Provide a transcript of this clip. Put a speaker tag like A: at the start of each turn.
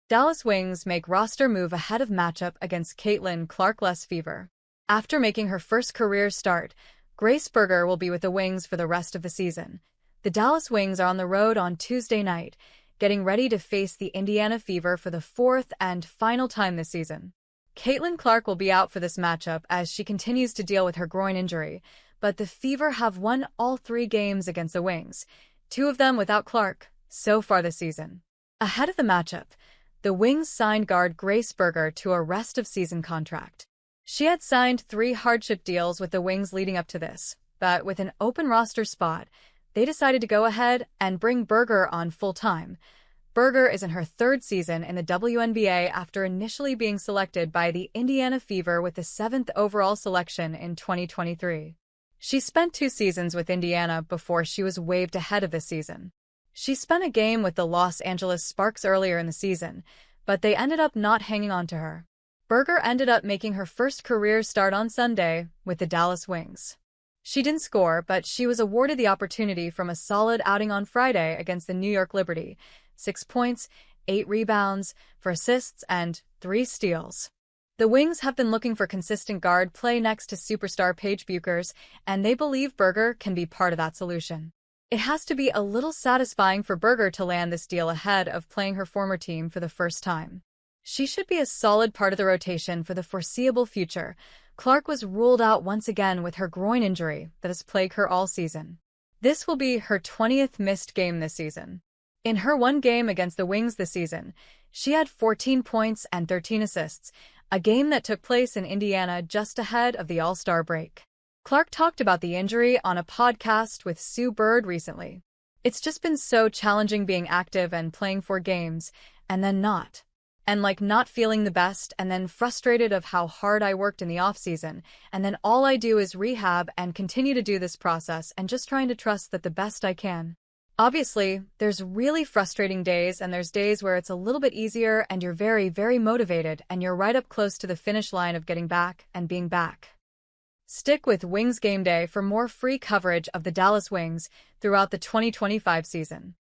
A: Dallas Wings make roster move ahead of matchup against Caitlin Clark-less Fever. After making her first career start, Grace Berger will be with the Wings for the rest of the season. The Dallas Wings are on the road on Tuesday night, getting ready to face the Indiana Fever for the fourth and final time this season. Caitlin Clark will be out for this matchup as she continues to deal with her groin injury, but the Fever have won all 3 games against the Wings, 2 of them without Clark, so far this season. Ahead of the matchup, the Wings signed guard Grace Berger to a rest-of-season contract. She had signed 3 hardship deals with the Wings leading up to this, but with an open roster spot, they decided to go ahead and bring Berger on full-time. Berger is in her 3rd season in the WNBA after initially being selected by the Indiana Fever with the 7th overall selection in 2023. She spent 2 seasons with Indiana before she was waived ahead of this season. She spent a game with the Los Angeles Sparks earlier in the season, but they ended up not hanging on to her. Berger ended up making her first career start on Sunday with the Dallas Wings. She didn't score, but she was awarded the opportunity from a solid outing on Friday against the New York Liberty: 6 points, 8 rebounds, 4 assists, and 3 steals. The Wings have been looking for consistent guard play next to superstar Paige Bueckers, and they believe Berger can be part of that solution. It has to be a little satisfying for Berger to land this deal ahead of playing her former team for the first time. She should be a solid part of the rotation for the foreseeable future. Clark was ruled out once again with her groin injury that has plagued her all season. This will be her 20th missed game this season. In her 1 game against the Wings this season, she had 14 points and 13 assists, a game that took place in Indiana just ahead of the All-Star break. Clark talked about the injury on a podcast with Sue Bird recently. "It's just been so challenging being active and playing 4 games, and then not. And not feeling the best, and then frustrated of how hard I worked in the off-season, and then all I do is rehab and continue to do this process and just trying to trust that the best I can. Obviously, there's really frustrating days, and there's days where it's a little bit easier and you're very, very motivated and you're right up close to the finish line of getting back and being back." Stick with Wings Game Day for more free coverage of the Dallas Wings throughout the 2025 season.